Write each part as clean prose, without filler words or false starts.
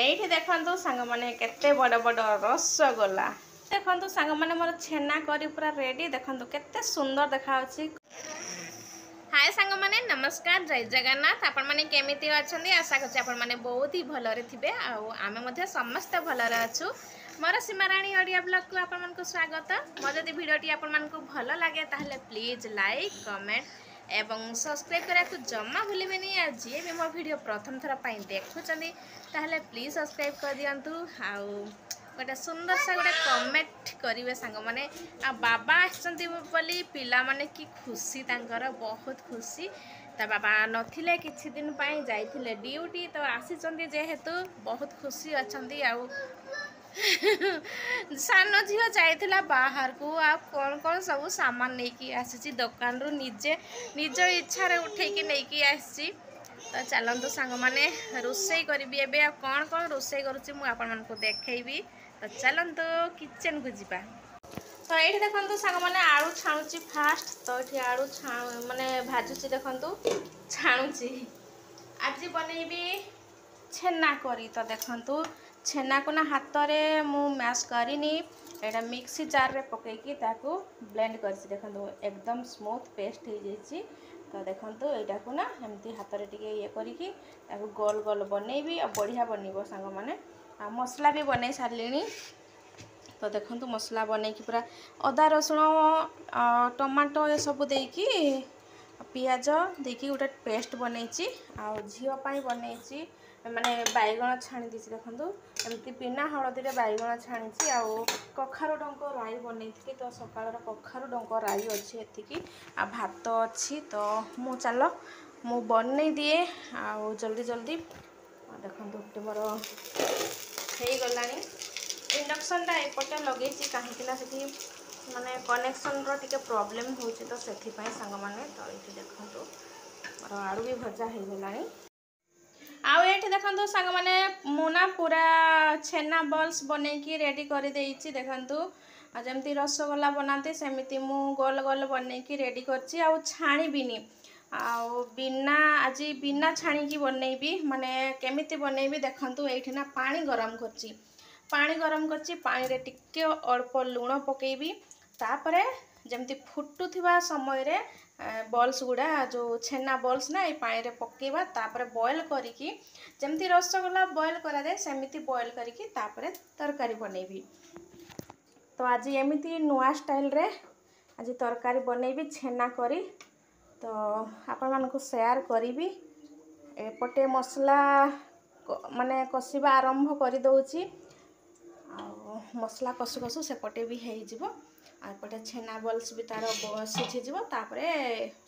ଏଇଠି ଦେଖନ୍ତୁ ସାଙ୍ଗମାନେ କେତେ ବଡ଼ ବଡ଼ ରସଗୋଲା। ଦେଖନ୍ତୁ ସାଙ୍ଗମାନେ ମୋର ଛେନା କରି ପୁରା ରେଡି। ଦେଖନ୍ତୁ କେତେ ସୁନ୍ଦର ଦେଖାଯାଉଛି। हाय सांग माने नमस्कार जय जगन्नाथ। आपण माने केमिति अछंदी? आशा करछि आपण माने बहुत ही भलरे थिबे। आमे मध्ये समस्त भलरे अछु। मोर सीमाराणी ऑडियो ब्लॉग को आपण मानकु स्वागत। मोर जदि वीडियोटी आपण मानकु भलो लागे ताहले प्लीज लाइक कमेंट एवं सब्सक्राइब करा को जम्मा भूलिबेनी। आ जे भी मो वीडियो प्रथम थरा पई देखुचंदी ताहले प्लीज सब्सक्राइब कर दियंतु। गोटे सुंदर सा गोटे कमेंट करेंगे सांग मैंने। आ बाबा आसछंती बोली पिला माने कि खुशी तांकर बहुत खुशी। ता बाबा नथिले किछि दिन पाई जाइथिले ड्यूटी तो आसीचंती जेहेतु बहुत खुशी अछंती। आउ सान झील जाइथिला बाहर को आ कौन कौन सब सामान लेकी आसीची दुकान रु निजे निज इच्छा रे उठेकी लेकी आसी। तो चलतु सांग मैंने रोसई करी एबे कौन कौन रोसई करुच्ची मु आपण मानकु देखैबी। तो चलतु किचन को जीवा। तो ये देखो सांग मैंने आलू छाणुची फास्ट। तो ये आलू माने भाजुची देखंतु छाणुची। आज बनैबी छेना करी। तो देखंतु छेना को ना हाथ रे मु मैश करिनी एटा मिक्सी जार रे पकेकी ताकू ब्लेंड करछि। देखंतु एकदम स्मूथ पेस्ट हो जाइछि। तो देखंतु एटा को ना एमती हाथ रे टिके ये करिकी ताकू गोल गोल बनैबी। आ बढ़िया बनिबो सांग माने। आ मसला भी बनै सारलिनी। तो देखंतु मसला बनैकी पूरा अदा रसुण टमाटो ये सब देकी पियाज देकी गोटे पेस्ट बनैची। आ झील पाई बनैची माने बैगण छाणी दीची। देखंतु एमती बिना हळदी रे बैगण छाणीची। आ कखारु डंको राई बनैथि। तो सकाळर कखारु डंको राई अछि एतिकी। आ भात अछि। तो मु चलो मु बनै दिए आ जल्दी जल्दी। देखंतु मोर हेई गलानी। इंडक्शन टा एपटे लगे कहीं माने कनेक्शन रो टिके प्रॉब्लम होची। तो सेथि पई संग माने। तो ये देखंतु मोर आलू भी भजा हो गलानी। आउ ये देखंतु संग माने मुना पूरा छेना बॉल्स बनेकी रेडी कर देइची। देखंतु जमती रसगोला बनाते सेमिति मु गोल गोल बनेकी रेडी करची। आउ छाणी बिनी आउ बिना आज बिना छाणी की बनैबी माने केमिति बनैबी। देखंतु एठी ना पानी गरम करची। पानी गरम करची पानी रे टिके अल्प लूण पकेबी। तापरे जमती फुटुथिबा समय रे बॉल्स गुडा जो छेना बॉल्स ना ए पानी रे पकेबा। तापरे बॉयल करिकी जमती रसगोला बॉयल करा जाए सेमिति बॉयल करिकी तापरे तरकारी बनैबी। तो आज एमिति नुआ स्टाइल रे आज तरकारी बनैबी छेना करी। तो आपण मानको शेयर करिबी। एपटे मसला माने कसिबा आरंभ कर दउची। मसला कसु कसु सेपटे भी हो जिवो। आपटे छेना बॉल्स भी तार सिझी जिवो। तापरे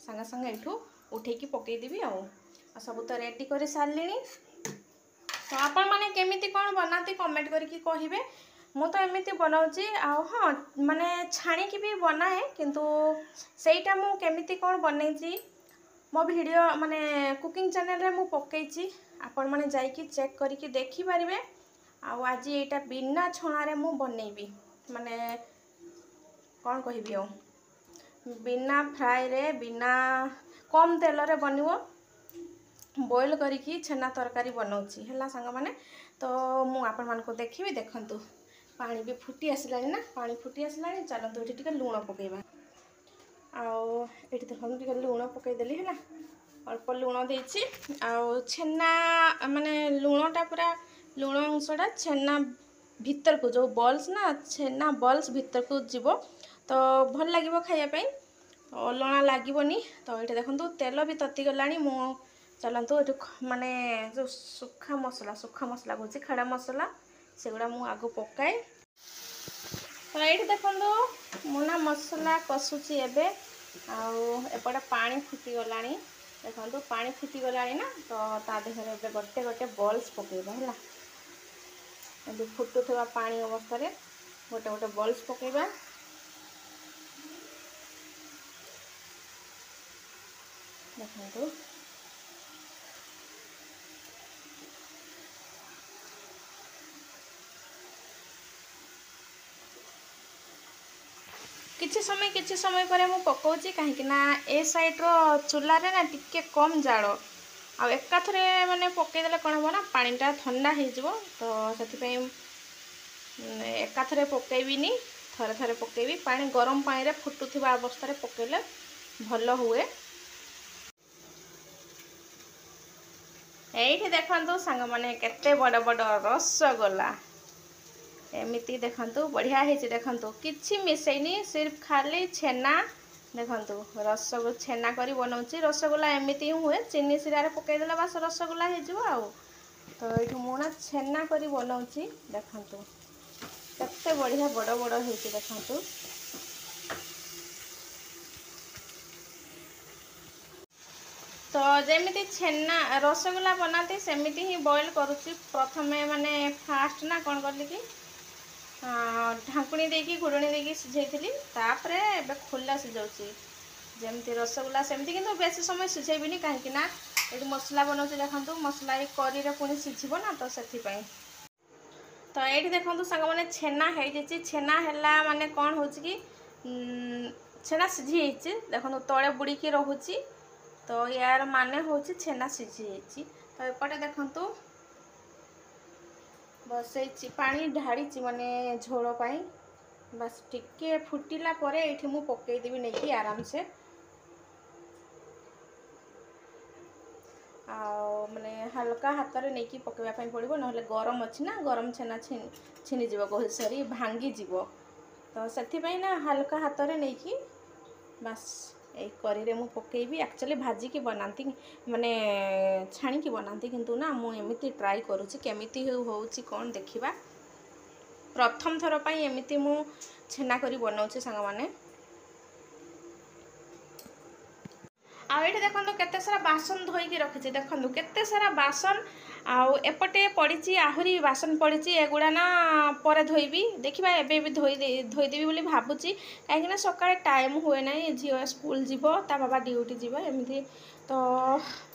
संगे संगे एठू उठेकी पकई देबी। आ सब तो रेडी कर सारलिनी। तो आपण माने केमिति कोन बनाती कमेंट करके कहिबे। मु तो एमिति बनाउची। आ हां माने छाणी की भी बनाए किंतु सेइटा मु केमिति कोन बनैची मो वीडियो माने कुकिंग चैनल रे मु पकेइची। आपण माने जाईकी चेक करके देखि परिबे। आज एटा बिना छणारे मु बनैबी माने कौन कहबी बिना फ्राए रे बिना कम तेल रे बनिवो। बॉयल करिकी छेना तरकारी बनाउची हैला संग माने। तो मु आपण मान को देखिबी। देखंतु पानी भी फुटी आसलानी ना पानी फुटी आसलानी। चलंतु एठी टिके लूण पकेबा। आउ एठी देखंतु टिके लूण पकेई देली हैला अल्प लूण देइची। आउ छेना माने लूणटा पूरा लूण अंशटा छेना भीतर को जो बॉल्स ना छेना बॉल्स भीतर को जीवो। तो भल लागिवो खाइया पई। तो लणा लागिवनी। तो ये देखंतु तेल भी तती गलानी। मु चलंतु एठु माने जो सुखा मसला कहूँ खड़ा मसला सेगुड़ा मु आगु पकाए। तो ये देखंतु मुना मसला कसुची एबे। आउ एपटे पानी फुटी गलानी। देखंतु पानी फुटी गलानी ना। तो ता देहरे एबे गोटे गोटे बॉल्स पकेबा हैला। एबे फुटुथबा पानी अवस्था रे गोटे गोटे बॉल्स पकेबा। देखंतु किछि समय पर मु पकाउची कहीं ना ए साइड रो चूल्हा रे ना टिके कम जाळ आ एकाथरे माने पकईदेले कौन हम ना पानीटा ठंडा हो तो से एकाथरे पकईबिनी थरे थरे पकईबी पानी गरम पानी रे फुटुथिबा अवस्था रे पकईले भल हुए। एठी देखंतु सांग माने केते बड़ बड़ रसगोला एमिति देखंतु बढ़िया हेछि देखंतु किछि मिसैनी सिर्फ खाली छेना देखंतु रसगोला छेना करी बनौछि रसगोला एमिति हुए चीनी सिरा रे पकई देला बस रसगोला हे जिवो आ तो एठु मुना छेना करी बनौछि देखंतु केते बढ़िया बड़ बड़ हेछि देखंतु। तो जमीती छेना रसगोला बनाती सेमिति ही बॉईल करुच्ची प्रथमे माने फास्ट ना कौन कली कि ढाकुणी देकी घोड़णी देकी सिझेइथिली तापरे एबे खुला सिझाउची जमती रसगोला सेमती किंतु बेसी समय सिझेइबिनी काहेकि ना एठी मसला बनाउची देखंतु मसला ए करी रे पुनी सिझिबो ना तो सेथि पई। तो एठी देखंतु संग माने छेना हेइ जेची छेना हैला माने कोन होची कि छेना सिझी हेची देखंतु तळे बुडी की रहूची तो यार माने होची छेना सिझी हेची। तो एपटे देखंतु बसैची पानी ढाड़ीची माने झोल पाई बस टिके फुटिला परे एठी मु पकई देबी नै कि आराम से माने हल्का हाथ रे नै कि पकेबा पई पड़िबो नहले गरम अछि ना गरम छेना छिनी जीवो कहि सरी भांगी जीवो तो सेथि पई ना हल्का हाथ रे नै कि बस ए करी रे मु पकेबी एक्चुअली भाजी की बनाती माने छाणी की बनाती किंतु ना मु एमिति ट्राई करूची केमिति होउची कोन देखिबा प्रथम थर पई एमिति मु छेना करी बनाउची संग माने। आ एठी देखंतु केते सारा बासन धोई की रखिछि देखंतु केते सारा बासन आउ एपटे पड़ीची आहुरी बासन पड़ीची एगुडा ना परे धोइबी देखिबा एबे भी धोई देबी बोली भाबुची काहे ना सकाळे टाइम हुए नाही झियो स्कूल जीवो ता बाबा ड्यूटी जीवो एमिति तो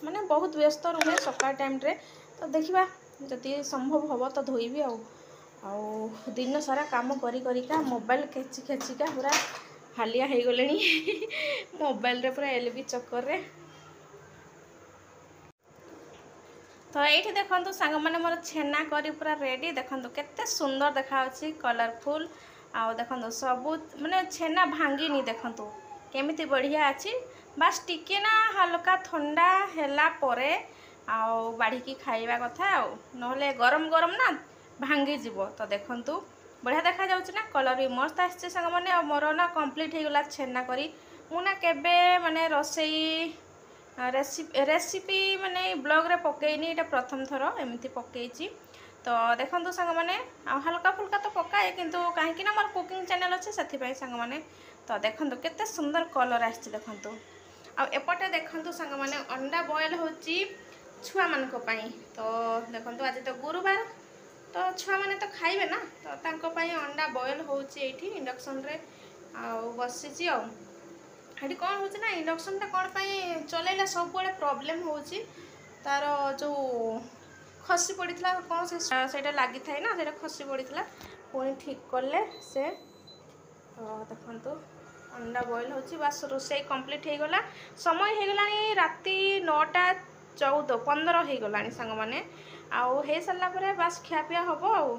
माने बहुत व्यस्त रहे सकाळ टाइम रे तो देखिबा जति संभव हबो तो धोइबी आउ दिन सारा काम करी करिका मोबाइल खेची खेचिका पूरा हालिया हो गलेनी मोबाइल रे पूरा एलबी चक्कर रे। तो ये देखो सांग मैंने मोर छेना करी पूरा रेडी देखो केते सुंदर देखा कलरफुल आउ देखो सबू माने छेना भांगी देखो केमिति बढ़िया अच्छी बास टिके ना हल्का ठंडा हैला परे आउ बाढ़ी की खाइबा कथा आउ नहले गरम गरम ना भांगी जीवो तो देखंतु बढ़िया देखा जाउछि ना कलर भी मस्त आछे संग माने आ मोर ना कंप्लीट हे गला छेना करी मु ना केबे माने रोसई रेसिपी माने ब्लॉग रे पकईनी एटा प्रथम थर एमती पकईची तो देखंतु संग माने हल्का फुल्का तो पकाए किंतु काहेकि ना मोर कुकिंग चैनल अच्छे से संग माने तो देखंतु केते सुंदर कलर आछी देखंतु आ एपटे देखंतु संग माने अंडा बॉयल होची छुआ मानक पई तो देखंतु आज तो गुरुवार तो छुआ माने तो खाइबे ना तो तांको पई अंडा बॉयल होची एठी इंडक्शन रे आ बसिची आ हेटी कौन हो ना इंडक्शन टा कौन पाई चलेला सब बड़े प्रॉब्लम होची तार जो खसी पड़ीथला कौन से लगी थाए ना से खसी पड़ीथला पुणी ठीक कले से तो देखंतु अंडा बॉयल होची बस रोसई कंप्लीट हो गला समय हो गलानी राती 9:14 15 हो गलानी संग माने आउ हे सरला परे बस खिया पिया हबो आउ।